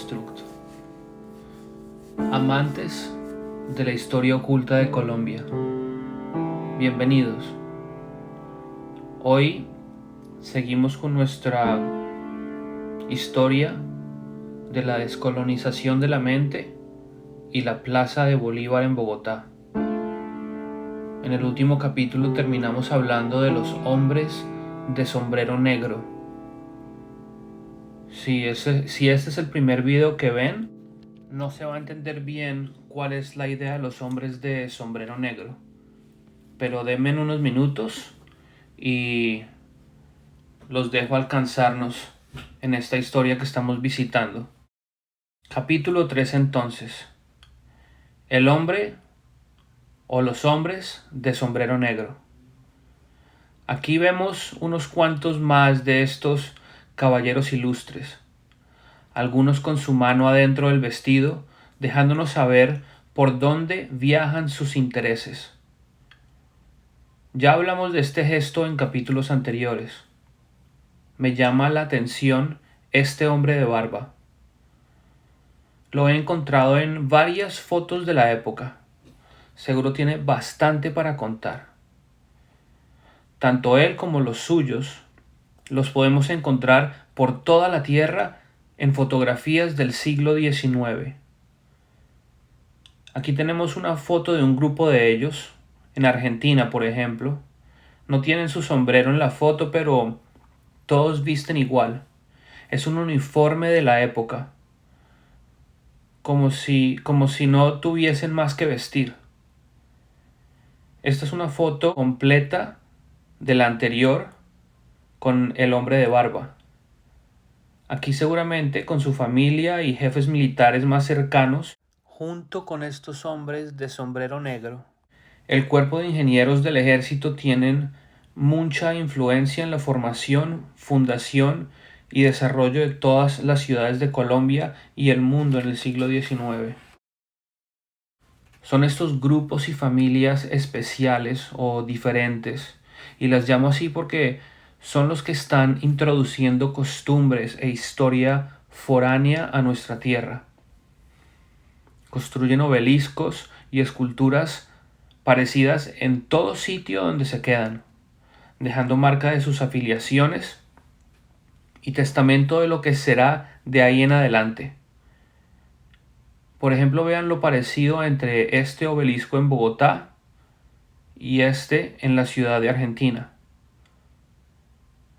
Construct. Amantes de la historia oculta de Colombia, bienvenidos. Hoy seguimos con nuestra historia de la descolonización de la mente y la Plaza de Bolívar en Bogotá. En el último capítulo terminamos hablando de los hombres de sombrero negro. Si este es el primer video que ven, no se va a entender bien cuál es la idea de los hombres de sombrero negro. Pero denme unos minutos y los dejo alcanzarnos en esta historia que estamos visitando. Capítulo 3 entonces. El hombre o los hombres de sombrero negro. Aquí vemos unos cuantos más de estos caballeros ilustres, algunos con su mano adentro del vestido, dejándonos saber por dónde viajan sus intereses. Ya hablamos de este gesto en capítulos anteriores. Me llama la atención este hombre de barba. Lo he encontrado en varias fotos de la época. Seguro tiene bastante para contar. Tanto él como los suyos los podemos encontrar por toda la tierra en fotografías del siglo XIX. Aquí tenemos una foto de un grupo de ellos, en Argentina por ejemplo. No tienen su sombrero en la foto, pero todos visten igual. Es un uniforme de la época, como si no tuviesen más que vestir. Esta es una foto completa de la anterior con el hombre de barba. Aquí seguramente con su familia y jefes militares más cercanos, junto con estos hombres de sombrero negro. El cuerpo de ingenieros del ejército tienen mucha influencia en la formación, fundación y desarrollo de todas las ciudades de Colombia y el mundo en el siglo XIX. Son estos grupos y familias especiales o diferentes, y las llamo así porque son los que están introduciendo costumbres e historia foránea a nuestra tierra. Construyen obeliscos y esculturas parecidas en todo sitio donde se quedan, dejando marca de sus afiliaciones y testamento de lo que será de ahí en adelante. Por ejemplo, vean lo parecido entre este obelisco en Bogotá y este en la ciudad de Argentina.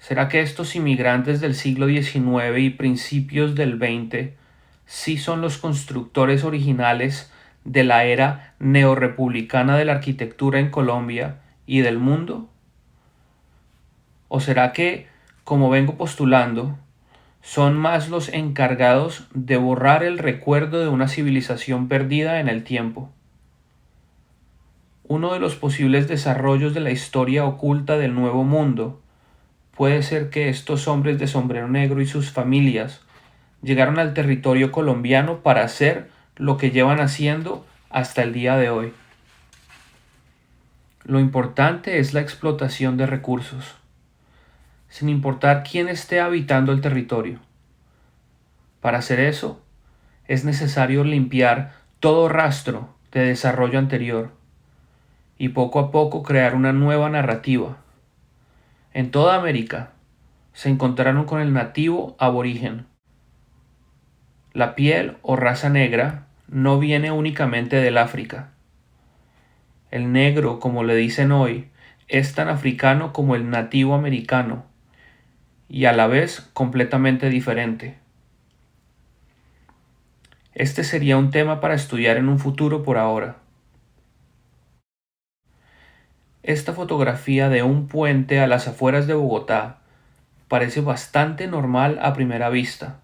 ¿Será que estos inmigrantes del siglo XIX y principios del XX sí son los constructores originales de la era neorrepublicana de la arquitectura en Colombia y del mundo? ¿O será que, como vengo postulando, son más los encargados de borrar el recuerdo de una civilización perdida en el tiempo? Uno de los posibles desarrollos de la historia oculta del Nuevo Mundo puede ser que estos hombres de sombrero negro y sus familias llegaron al territorio colombiano para hacer lo que llevan haciendo hasta el día de hoy. Lo importante es la explotación de recursos, sin importar quién esté habitando el territorio. Para hacer eso, es necesario limpiar todo rastro de desarrollo anterior y poco a poco crear una nueva narrativa. En toda América se encontraron con el nativo aborigen. La piel o raza negra no viene únicamente del África. El negro, como le dicen hoy, es tan africano como el nativo americano y a la vez completamente diferente. Este sería un tema para estudiar en un futuro por ahora. Esta fotografía de un puente a las afueras de Bogotá parece bastante normal a primera vista,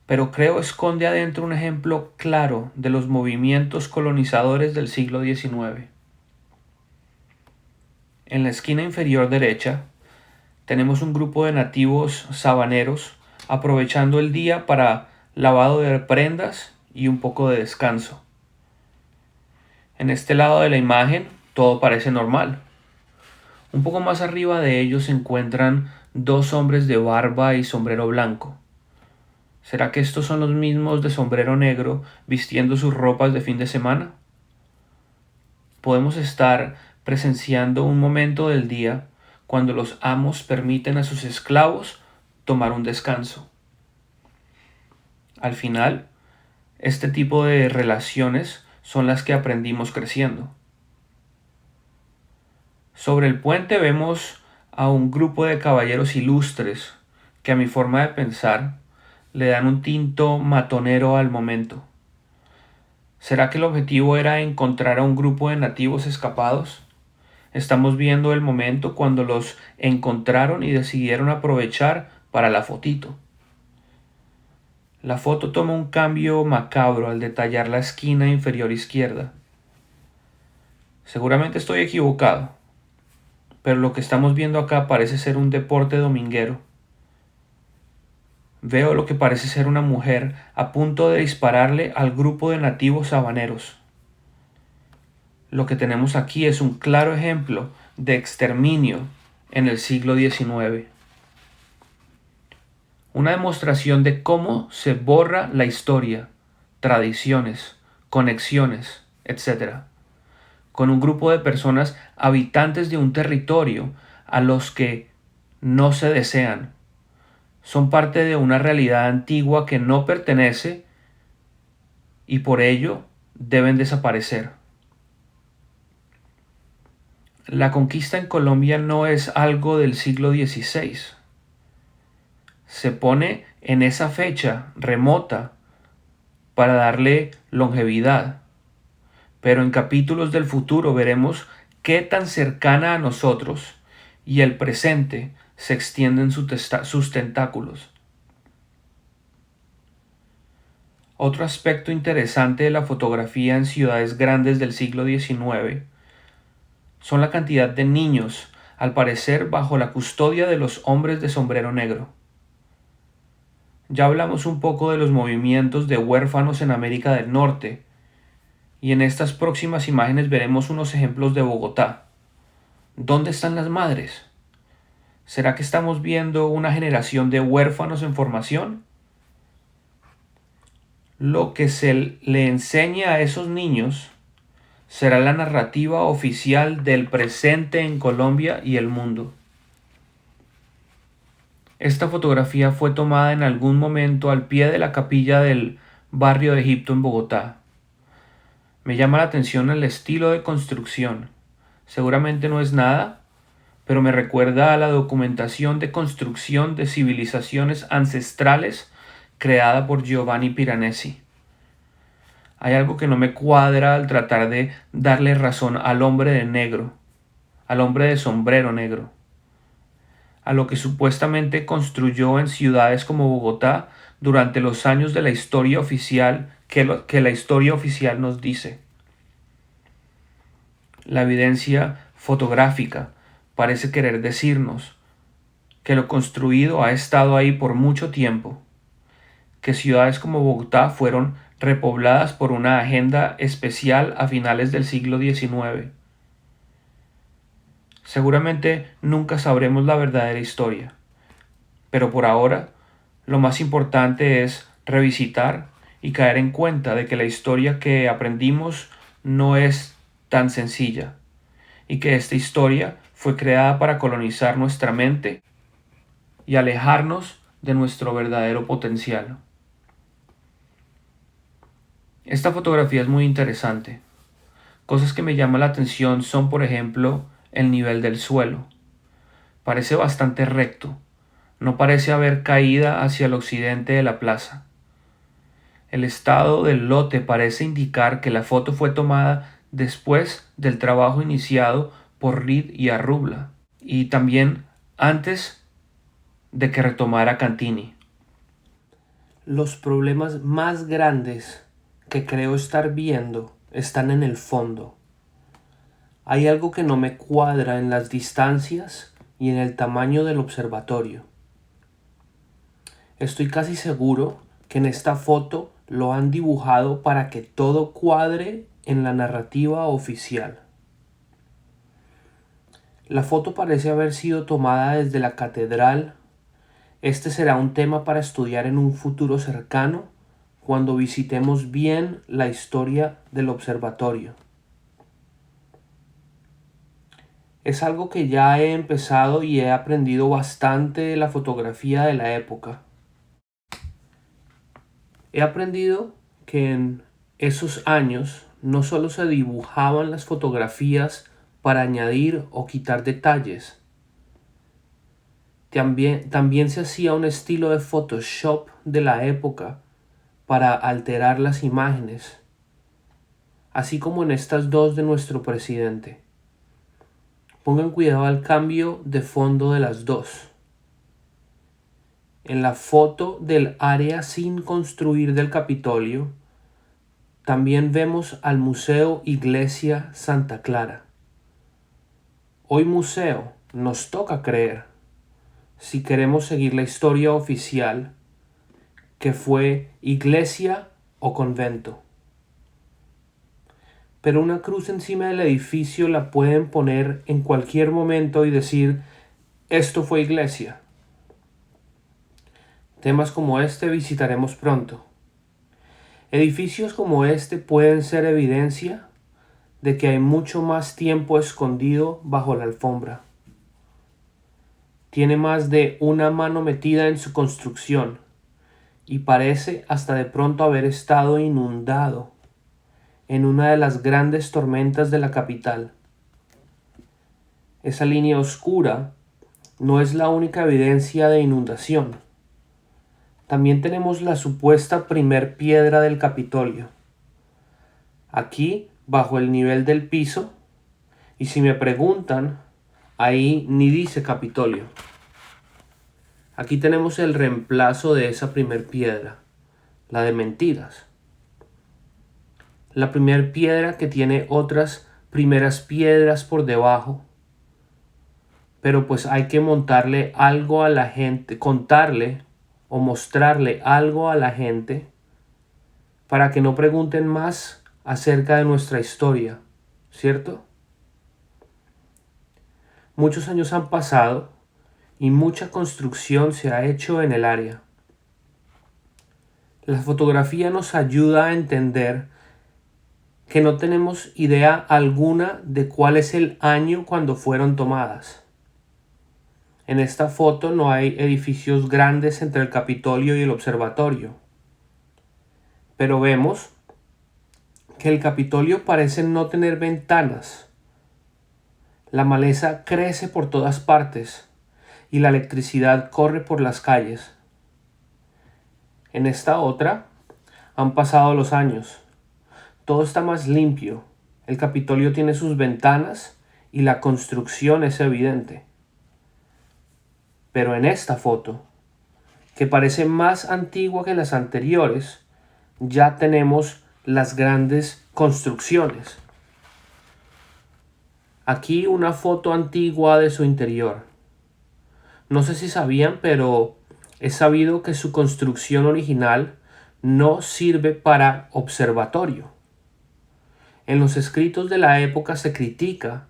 pero creo esconde adentro un ejemplo claro de los movimientos colonizadores del siglo XIX. En la esquina inferior derecha tenemos un grupo de nativos sabaneros aprovechando el día para lavado de prendas y un poco de descanso. En este lado de la imagen todo parece normal. Un poco más arriba de ellos se encuentran dos hombres de barba y sombrero blanco. ¿Será que estos son los mismos de sombrero negro vistiendo sus ropas de fin de semana? Podemos estar presenciando un momento del día cuando los amos permiten a sus esclavos tomar un descanso. Al final, este tipo de relaciones son las que aprendimos creciendo. Sobre el puente vemos a un grupo de caballeros ilustres que a mi forma de pensar le dan un tinto matonero al momento. ¿Será que el objetivo era encontrar a un grupo de nativos escapados? Estamos viendo el momento cuando los encontraron y decidieron aprovechar para la fotito. La foto toma un cambio macabro al detallar la esquina inferior izquierda. Seguramente estoy equivocado, pero lo que estamos viendo acá parece ser un deporte dominguero. Veo lo que parece ser una mujer a punto de dispararle al grupo de nativos habaneros. Lo que tenemos aquí es un claro ejemplo de exterminio en el siglo XIX. Una demostración de cómo se borra la historia, tradiciones, conexiones, etc., con un grupo de personas habitantes de un territorio a los que no se desean. Son parte de una realidad antigua que no pertenece y por ello deben desaparecer. La conquista en Colombia no es algo del siglo XVI. Se pone en esa fecha remota para darle longevidad, pero en capítulos del futuro veremos qué tan cercana a nosotros y el presente se extienden sus tentáculos. Otro aspecto interesante de la fotografía en ciudades grandes del siglo XIX son la cantidad de niños, al parecer bajo la custodia de los hombres de sombrero negro. Ya hablamos un poco de los movimientos de huérfanos en América del Norte, y en estas próximas imágenes veremos unos ejemplos de Bogotá. ¿Dónde están las madres? ¿Será que estamos viendo una generación de huérfanos en formación? Lo que se le enseña a esos niños será la narrativa oficial del presente en Colombia y el mundo. Esta fotografía fue tomada en algún momento al pie de la capilla del barrio de Egipto en Bogotá. Me llama la atención el estilo de construcción. Seguramente no es nada, pero me recuerda a la documentación de construcción de civilizaciones ancestrales creada por Giovanni Piranesi. Hay algo que no me cuadra al tratar de darle razón al hombre de negro, al hombre de sombrero negro, a lo que supuestamente construyó en ciudades como Bogotá durante los años de la historia oficial que la historia oficial nos dice. La evidencia fotográfica parece querer decirnos que lo construido ha estado ahí por mucho tiempo, que ciudades como Bogotá fueron repobladas por una agenda especial a finales del siglo XIX. Seguramente nunca sabremos la verdadera historia, pero por ahora lo más importante es revisitar y caer en cuenta de que la historia que aprendimos no es tan sencilla y que esta historia fue creada para colonizar nuestra mente y alejarnos de nuestro verdadero potencial. Esta fotografía es muy interesante. Cosas que me llaman la atención son, por ejemplo, el nivel del suelo. Parece bastante recto. No parece haber caída hacia el occidente de la plaza. El estado del lote parece indicar que la foto fue tomada después del trabajo iniciado por Reed y Arrubla, y también antes de que retomara Cantini. Los problemas más grandes que creo estar viendo están en el fondo. Hay algo que no me cuadra en las distancias y en el tamaño del observatorio. Estoy casi seguro que en esta foto lo han dibujado para que todo cuadre en la narrativa oficial. La foto parece haber sido tomada desde la catedral Este será un tema para estudiar en un futuro cercano cuando visitemos bien la historia del observatorio. Es algo que ya he empezado y he aprendido bastante de la fotografía de la época. He aprendido que en esos años no solo se dibujaban las fotografías para añadir o quitar detalles, también se hacía un estilo de Photoshop de la época para alterar las imágenes, así como en estas dos de nuestro presidente. Pongan cuidado al cambio de fondo de las dos. En la foto del área sin construir del Capitolio, también vemos al Museo Iglesia Santa Clara. Hoy museo nos toca creer, si queremos seguir la historia oficial, que fue iglesia o convento. Pero una cruz encima del edificio la pueden poner en cualquier momento y decir, esto fue iglesia. Temas como este visitaremos pronto. Edificios como este pueden ser evidencia de que hay mucho más tiempo escondido bajo la alfombra. Tiene más de una mano metida en su construcción y parece hasta de pronto haber estado inundado en una de las grandes tormentas de la capital. Esa línea oscura no es la única evidencia de inundación. También tenemos la supuesta primer piedra del Capitolio. Aquí, bajo el nivel del piso, y si me preguntan, ahí ni dice Capitolio. Aquí tenemos el reemplazo de esa primer piedra, la de mentiras. La primer piedra que tiene otras primeras piedras por debajo. Pero pues hay que montarle algo a la gente, contarle o mostrarle algo a la gente para que no pregunten más acerca de nuestra historia, ¿cierto? Muchos años han pasado y mucha construcción se ha hecho en el área. La fotografía nos ayuda a entender que no tenemos idea alguna de cuál es el año cuando fueron tomadas. En esta foto no hay edificios grandes entre el Capitolio y el observatorio. Pero vemos que el Capitolio parece no tener ventanas. La maleza crece por todas partes y la electricidad corre por las calles. En esta otra han pasado los años. Todo está más limpio. El Capitolio tiene sus ventanas y la construcción es evidente. Pero en esta foto, que parece más antigua que las anteriores, ya tenemos las grandes construcciones. Aquí una foto antigua de su interior. No sé si sabían, pero es sabido que su construcción original no sirve para observatorio. En los escritos de la época se critica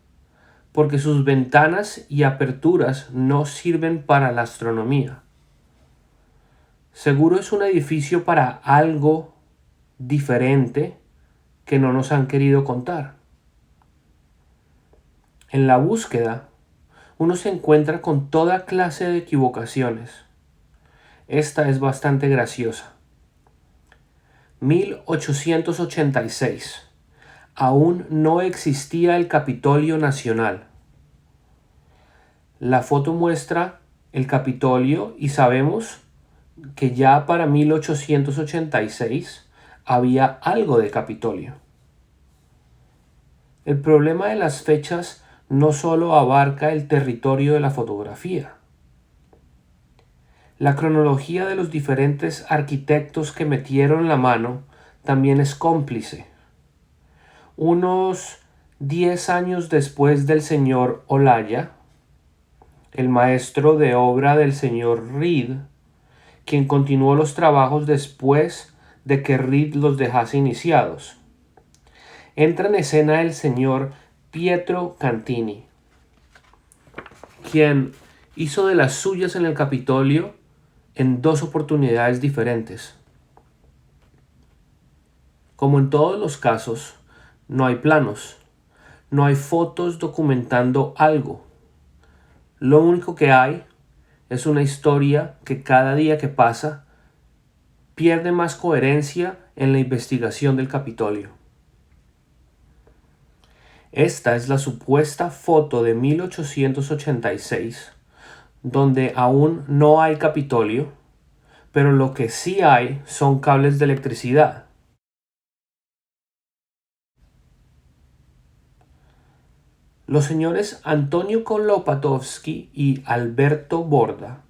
porque sus ventanas y aperturas no sirven para la astronomía. Seguro es un edificio para algo diferente que no nos han querido contar. En la búsqueda, uno se encuentra con toda clase de equivocaciones. Esta es bastante graciosa. 1886. Aún no existía el Capitolio Nacional. La foto muestra el Capitolio y sabemos que ya para 1886 había algo de Capitolio. El problema de las fechas no solo abarca el territorio de la fotografía. La cronología de los diferentes arquitectos que metieron la mano también es cómplice. Unos 10 años después del señor Olaya, el maestro de obra del señor Reed, quien continuó los trabajos después de que Reed los dejase iniciados, entra en escena el señor Pietro Cantini, quien hizo de las suyas en el Capitolio en dos oportunidades diferentes. Como en todos los casos, no hay planos, no hay fotos documentando algo. Lo único que hay es una historia que cada día que pasa pierde más coherencia en la investigación del Capitolio. Esta es la supuesta foto de 1886, donde aún no hay Capitolio, pero lo que sí hay son cables de electricidad. Los señores Antonio Kolopatovsky y Alberto Borda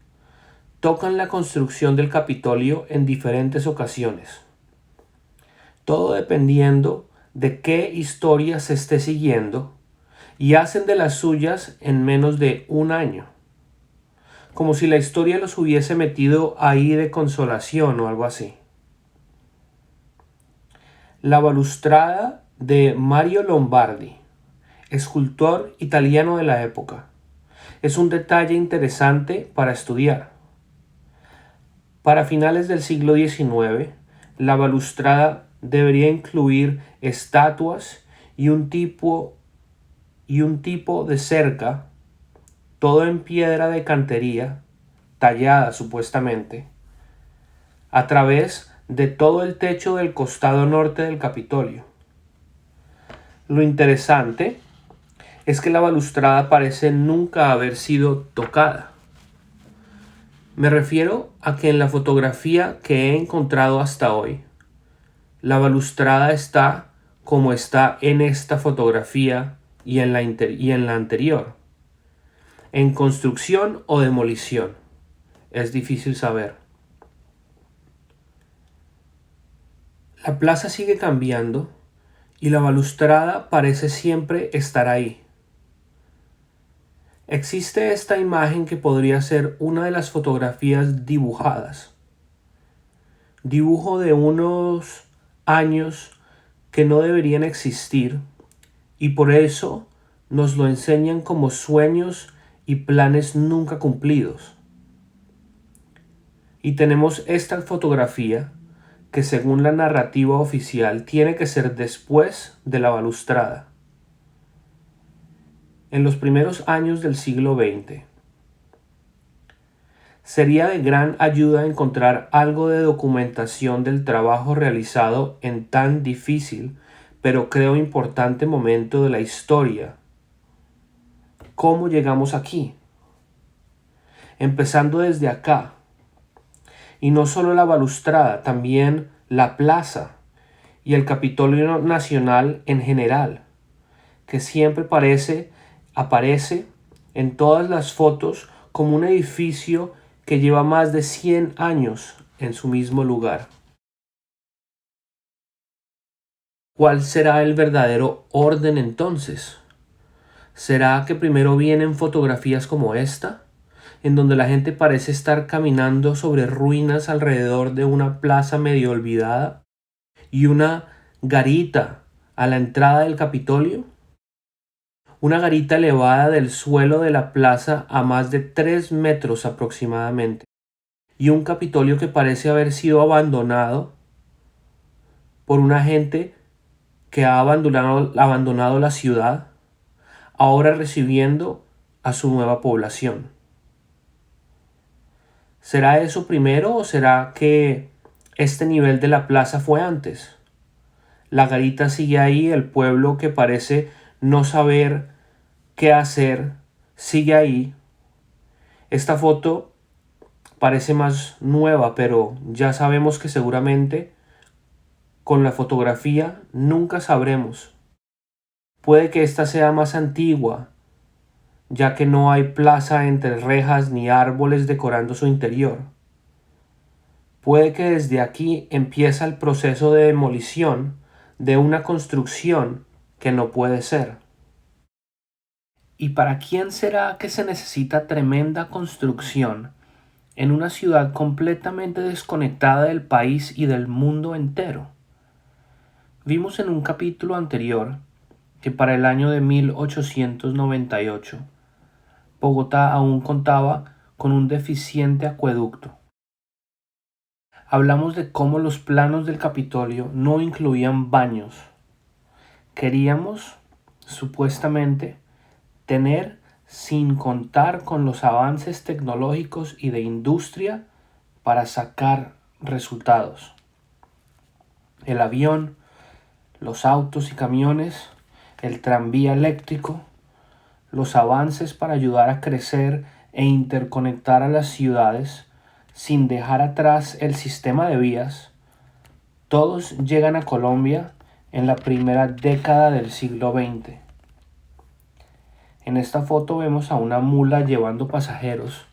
tocan la construcción del Capitolio en diferentes ocasiones, todo dependiendo de qué historia se esté siguiendo, y hacen de las suyas en menos de un año, como si la historia los hubiese metido ahí de consolación o algo así. La balustrada de Mario Lombardi, escultor italiano de la época, es un detalle interesante para estudiar. Para finales del siglo XIX, la balustrada debería incluir estatuas y un tipo de cerca, todo en piedra de cantería, tallada supuestamente, a través de todo el techo del costado norte del Capitolio. Lo interesante es que la balustrada parece nunca haber sido tocada. Me refiero a que en la fotografía que he encontrado hasta hoy, la balustrada está como está en esta fotografía y en la anterior, en construcción o demolición. Es difícil saber. La plaza sigue cambiando y la balustrada parece siempre estar ahí. Existe esta imagen que podría ser una de las fotografías dibujadas. Dibujo de unos años que no deberían existir y por eso nos lo enseñan como sueños y planes nunca cumplidos. Y tenemos esta fotografía que según la narrativa oficial tiene que ser después de la balustrada. En los primeros años del siglo XX. Sería de gran ayuda encontrar algo de documentación del trabajo realizado en tan difícil, pero creo importante momento de la historia. ¿Cómo llegamos aquí? Empezando desde acá. Y no solo la balustrada, también la plaza y el Capitolio Nacional en general, que siempre aparece en todas las fotos como un edificio que lleva más de 100 años en su mismo lugar. ¿Cuál será el verdadero orden entonces? ¿Será que primero vienen fotografías como esta, en donde la gente parece estar caminando sobre ruinas alrededor de una plaza medio olvidada y una garita a la entrada del Capitolio? Una garita elevada del suelo de la plaza a más de 3 metros aproximadamente, y un Capitolio que parece haber sido abandonado por una gente que ha abandonado la ciudad, ahora recibiendo a su nueva población. ¿Será eso primero o será que este nivel de la plaza fue antes? La garita sigue ahí, el pueblo que parece no saber qué hacer sigue ahí. Esta foto parece más nueva, pero ya sabemos que seguramente con la fotografía nunca sabremos. Puede que esta sea más antigua, ya que no hay plaza entre rejas ni árboles decorando su interior. Puede que desde aquí empieza el proceso de demolición de una construcción que no puede ser. ¿Y para quién será que se necesita tremenda construcción en una ciudad completamente desconectada del país y del mundo entero? Vimos en un capítulo anterior que para el año de 1898, Bogotá aún contaba con un deficiente acueducto. hablamos de cómo los planos del Capitolio no incluían baños. Queríamos, supuestamente, tener, sin contar con los avances tecnológicos y de industria, para sacar resultados. El avión, los autos y camiones, el tranvía eléctrico, los avances para ayudar a crecer e interconectar a las ciudades sin dejar atrás el sistema de vías, todos llegan a Colombia en la primera década del siglo XX. En esta foto vemos a una mula llevando pasajeros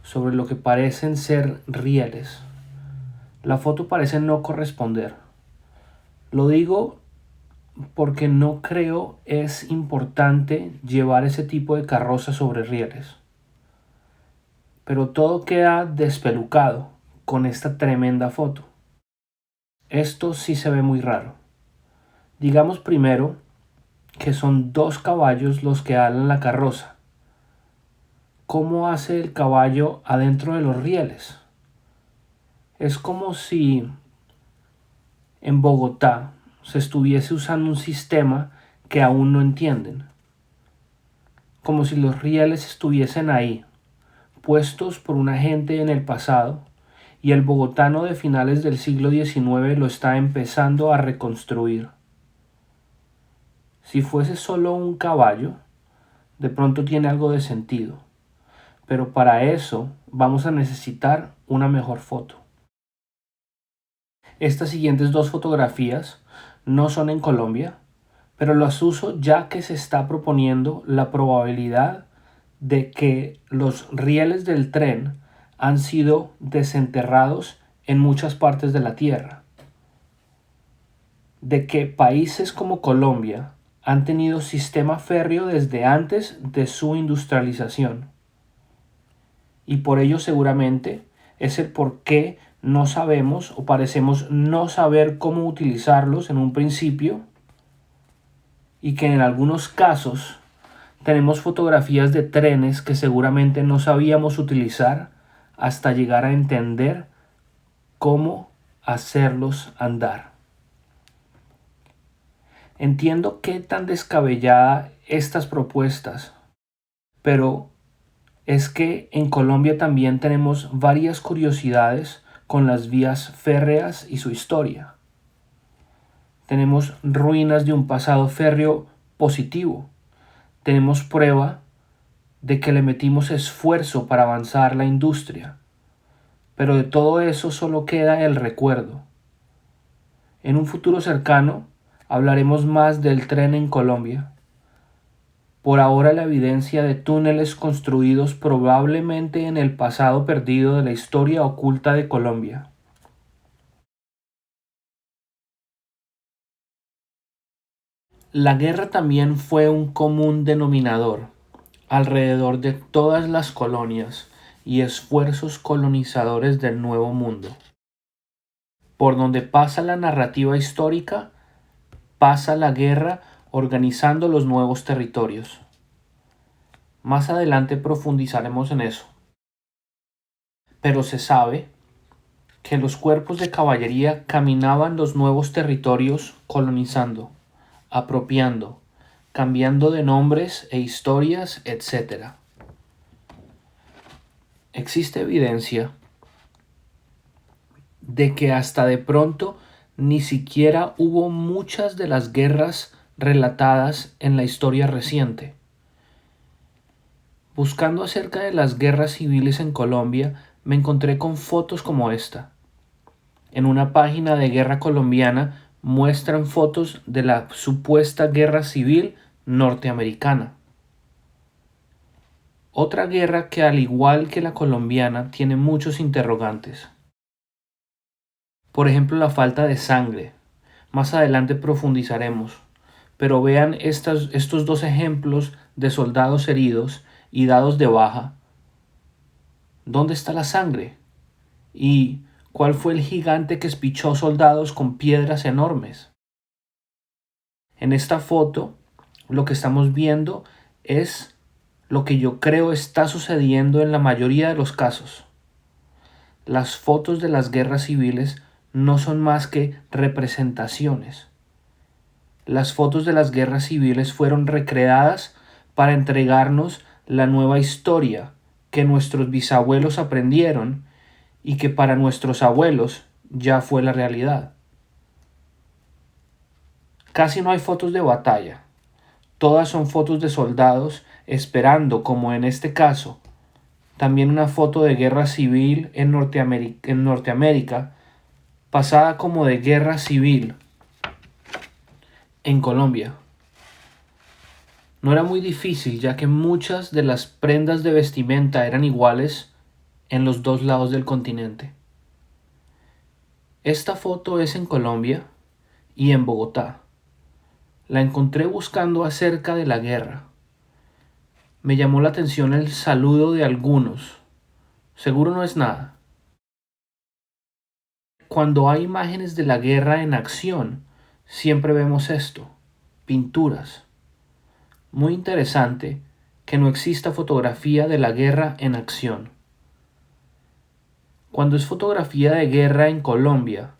sobre lo que parecen ser rieles. La foto parece no corresponder. Lo digo porque no creo es importante llevar ese tipo de carroza sobre rieles. Pero todo queda despelucado con esta tremenda foto. Esto sí se ve muy raro. Digamos primero que son 2 caballos los que alan la carroza. ¿Cómo hace el caballo adentro de los rieles? Es como si en Bogotá se estuviese usando un sistema que aún no entienden. Como si los rieles estuviesen ahí, puestos por una gente en el pasado, y el bogotano de finales del siglo XIX lo está empezando a reconstruir. Si fuese solo un caballo, de pronto tiene algo de sentido, pero para eso vamos a necesitar una mejor foto. Estas siguientes 2 fotografías no son en Colombia, pero las uso ya que se está proponiendo la probabilidad de que los rieles del tren han sido desenterrados en muchas partes de la Tierra, de que países como Colombia han tenido sistema férreo desde antes de su industrialización, y por ello seguramente es el por qué no sabemos o parecemos no saber cómo utilizarlos en un principio, y que en algunos casos tenemos fotografías de trenes que seguramente no sabíamos utilizar hasta llegar a entender cómo hacerlos andar. Entiendo qué tan descabellada estas propuestas, pero es que en Colombia también tenemos varias curiosidades con las vías férreas y su historia. Tenemos ruinas de un pasado férreo positivo. Tenemos prueba de que le metimos esfuerzo para avanzar la industria, pero de todo eso solo queda el recuerdo. En un futuro cercano hablaremos más del tren en Colombia. Por ahora la evidencia de túneles construidos probablemente en el pasado perdido de la historia oculta de Colombia. La guerra también fue un común denominador alrededor de todas las colonias y esfuerzos colonizadores del Nuevo Mundo. Por donde pasa la narrativa histórica, pasa la guerra organizando los nuevos territorios. Más adelante profundizaremos en eso. Pero se sabe que los cuerpos de caballería caminaban los nuevos territorios colonizando, apropiando, cambiando de nombres e historias, etc. Existe evidencia de que hasta de pronto ni siquiera hubo muchas de las guerras relatadas en la historia reciente. Buscando acerca de las guerras civiles en Colombia, me encontré con fotos como esta. En una página de Guerra Colombiana muestran fotos de la supuesta guerra civil norteamericana. Otra guerra que, al igual que la colombiana, tiene muchos interrogantes. Por ejemplo, la falta de sangre. Más adelante profundizaremos, pero vean estos 2 ejemplos de soldados heridos y dados de baja. ¿Dónde está la sangre? ¿Y cuál fue el gigante que espichó soldados con piedras enormes? En esta foto, lo que estamos viendo es lo que yo creo está sucediendo en la mayoría de los casos. las fotos de las guerras civiles no son más que representaciones. Las fotos de las guerras civiles fueron recreadas para entregarnos la nueva historia que nuestros bisabuelos aprendieron y que para nuestros abuelos ya fue la realidad. Casi no hay fotos de batalla. Todas son fotos de soldados esperando, como en este caso, también una foto de guerra civil en Norteamérica, pasada como de guerra civil en Colombia. No era muy difícil, ya que muchas de las prendas de vestimenta eran iguales en los dos lados del continente. Esta foto es en Colombia y en Bogotá. La encontré buscando acerca de la guerra. Me llamó la atención el saludo de algunos. Seguro no es nada. Cuando hay imágenes de la guerra en acción, siempre vemos esto, pinturas. Muy interesante que no exista fotografía de la guerra en acción. Cuando es fotografía de guerra en Colombia,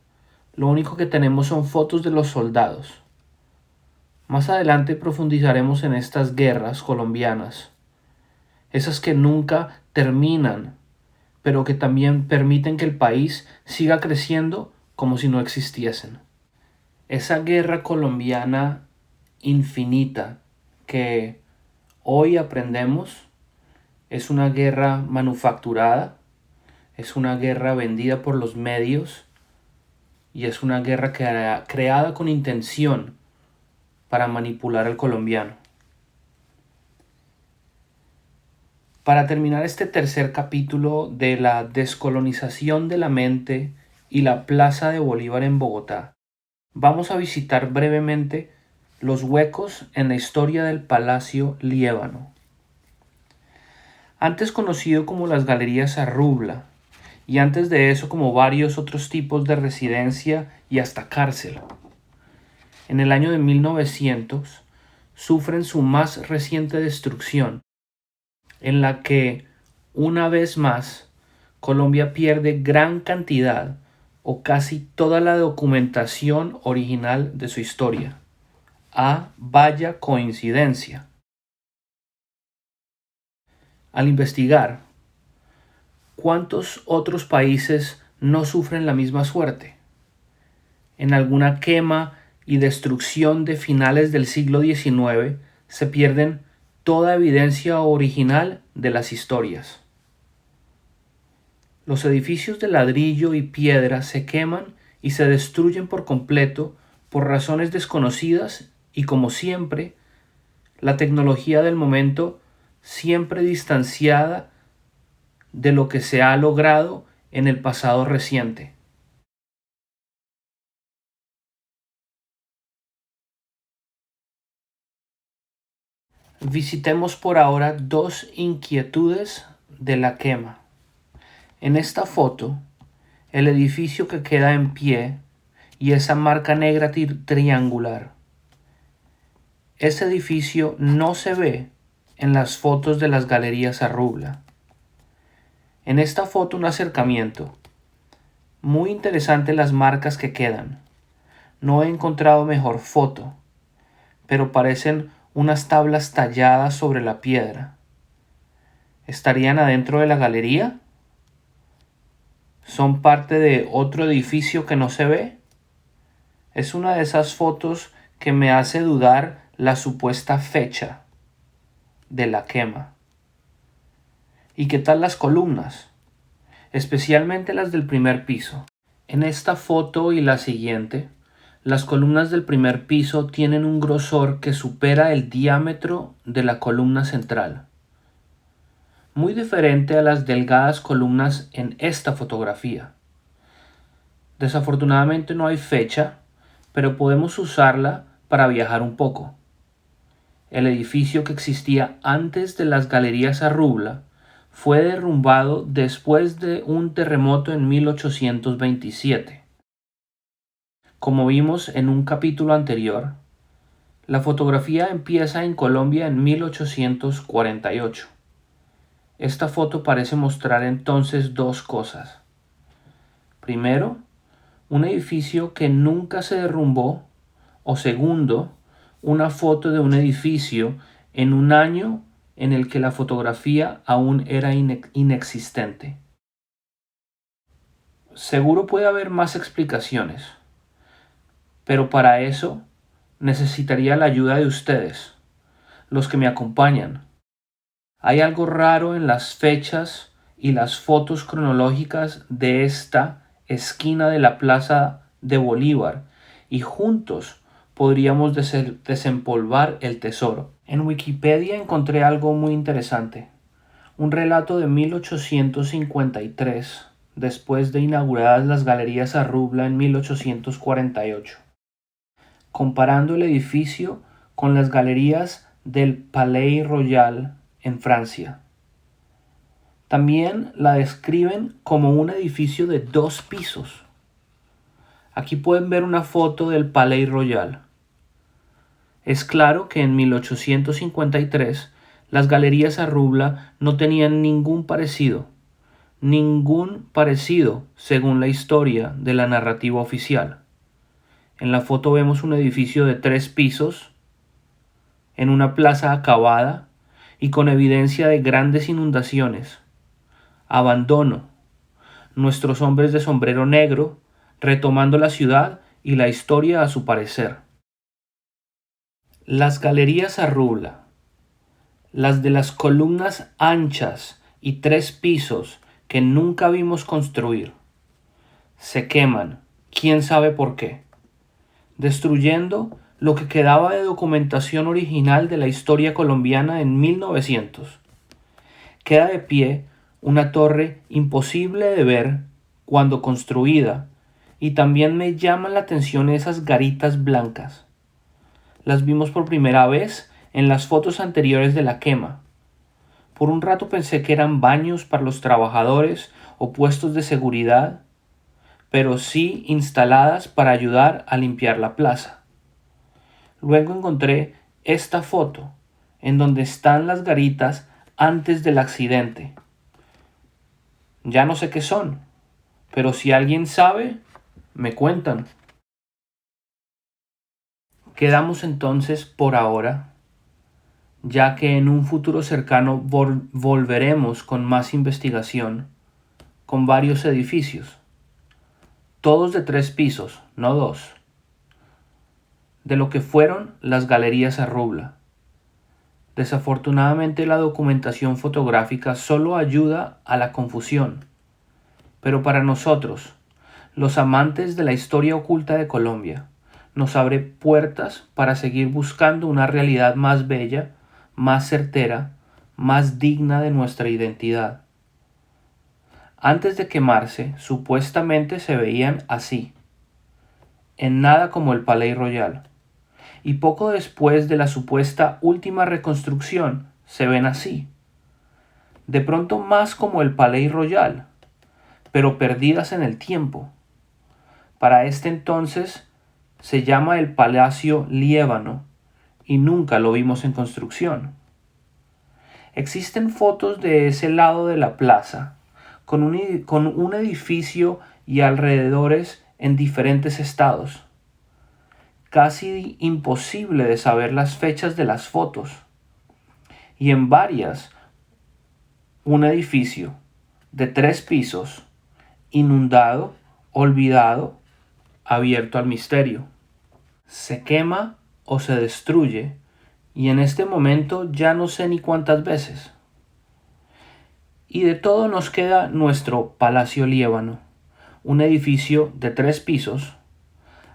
lo único que tenemos son fotos de los soldados. Más adelante profundizaremos en estas guerras colombianas, esas que nunca terminan, pero que también permiten que el país siga creciendo como si no existiesen. Esa guerra colombiana infinita que hoy aprendemos es una guerra manufacturada, es una guerra vendida por los medios y es una guerra creada con intención para manipular al colombiano. Para terminar este tercer capítulo de la descolonización de la mente y la Plaza de Bolívar en Bogotá, vamos a visitar brevemente los huecos en la historia del Palacio Liébano. Antes conocido como las Galerías Arrubla, y antes de eso como varios otros tipos de residencia y hasta cárcel. En el año de 1900 sufren su más reciente destrucción, en la que, una vez más, Colombia pierde gran cantidad o casi toda la documentación original de su historia. Vaya coincidencia. Al investigar, ¿cuántos otros países no sufren la misma suerte? En alguna quema y destrucción de finales del siglo XIX se pierden toda evidencia original de las historias. Los edificios de ladrillo y piedra se queman y se destruyen por completo por razones desconocidas y, como siempre, la tecnología del momento siempre distanciada de lo que se ha logrado en el pasado reciente. Visitemos por ahora dos inquietudes de la quema. En esta foto, el edificio que queda en pie y esa marca negra triangular. Ese edificio no se ve en las fotos de las Galerías Arrubla. En esta foto un acercamiento. Muy interesante las marcas que quedan. No he encontrado mejor foto, pero parecen unas tablas talladas sobre la piedra. ¿Estarían adentro de la galería? ¿Son parte de otro edificio que no se ve? Es una de esas fotos que me hace dudar la supuesta fecha de la quema. ¿Y qué tal las columnas? Especialmente las del primer piso. En esta foto y la siguiente, las columnas del primer piso tienen un grosor que supera el diámetro de la columna central. Muy diferente a las delgadas columnas en esta fotografía. Desafortunadamente no hay fecha, pero podemos usarla para viajar un poco. El edificio que existía antes de las Galerías Arrubla fue derrumbado después de un terremoto en 1827. Como vimos en un capítulo anterior, la fotografía empieza en Colombia en 1848. Esta foto parece mostrar entonces dos cosas. Primero, un edificio que nunca se derrumbó. O segundo, una foto de un edificio en un año en el que la fotografía aún era inexistente. Seguro puede haber más explicaciones, pero para eso necesitaría la ayuda de ustedes, los que me acompañan. Hay algo raro en las fechas y las fotos cronológicas de esta esquina de la Plaza de Bolívar y juntos podríamos desempolvar el tesoro. En Wikipedia encontré algo muy interesante. Un relato de 1853, después de inauguradas las Galerías Arrubla en 1848, comparando el edificio con las galerías del Palais Royal en Francia. También la describen como un edificio de 2 pisos. Aquí pueden ver una foto del Palais Royal. Es claro que en 1853 las Galerías Arrubla no tenían ningún parecido según la historia de la narrativa oficial. En la foto vemos un edificio de 3 pisos, en una plaza acabada y con evidencia de grandes inundaciones, abandono, nuestros hombres de sombrero negro retomando la ciudad y la historia a su parecer. Las Galerías Arrubla, las de las columnas anchas y 3 pisos que nunca vimos construir, se queman, quién sabe por qué, destruyendo lo que quedaba de documentación original de la historia colombiana en 1900. Queda de pie una torre imposible de ver cuando construida, y también me llaman la atención esas garitas blancas. Las vimos por primera vez en las fotos anteriores de la quema. Por un rato pensé que eran baños para los trabajadores o puestos de seguridad, pero sí instaladas para ayudar a limpiar la plaza. Luego encontré esta foto, en donde están las garitas antes del accidente. Ya no sé qué son, pero si alguien sabe, me cuentan. Quedamos entonces por ahora, ya que en un futuro cercano volveremos con más investigación, con varios edificios, todos de 3 pisos, no 2, de lo que fueron las Galerías Arrubla. Desafortunadamente la documentación fotográfica solo ayuda a la confusión, pero para nosotros, los amantes de la historia oculta de Colombia, nos abre puertas para seguir buscando una realidad más bella, más certera, más digna de nuestra identidad. Antes de quemarse, supuestamente se veían así, en nada como el Palais Royal, y poco después de la supuesta última reconstrucción se ven así, de pronto más como el Palais Royal, pero perdidas en el tiempo. Para este entonces se llama el Palacio Liébano y nunca lo vimos en construcción. Existen fotos de ese lado de la plaza, con un edificio y alrededores en diferentes estados. Casi imposible de saber las fechas de las fotos. Y en varias, un edificio de 3 pisos, inundado, olvidado, abierto al misterio. Se quema o se destruye, y en este momento ya no sé ni cuántas veces. Y de todo nos queda nuestro Palacio Liébano, un edificio de 3 pisos,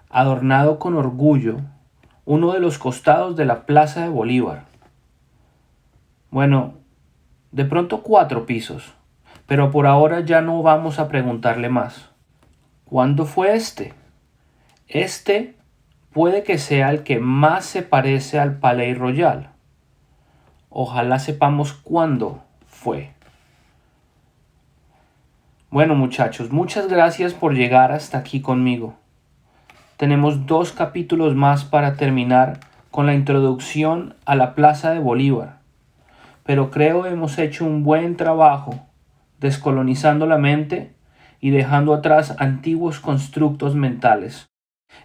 adornado con orgullo, uno de los costados de la Plaza de Bolívar. Bueno, de pronto 4 pisos, pero por ahora ya no vamos a preguntarle más. ¿Cuándo fue este? Este puede que sea el que más se parece al Palais Royal. Ojalá sepamos cuándo fue. Bueno, muchachos, muchas gracias por llegar hasta aquí conmigo. Tenemos 2 capítulos más para terminar con la introducción a la Plaza de Bolívar, pero creo hemos hecho un buen trabajo descolonizando la mente y dejando atrás antiguos constructos mentales,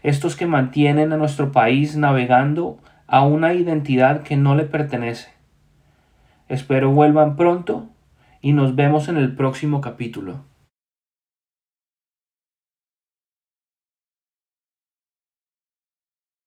estos que mantienen a nuestro país navegando a una identidad que no le pertenece. Espero vuelvan pronto y nos vemos en el próximo capítulo.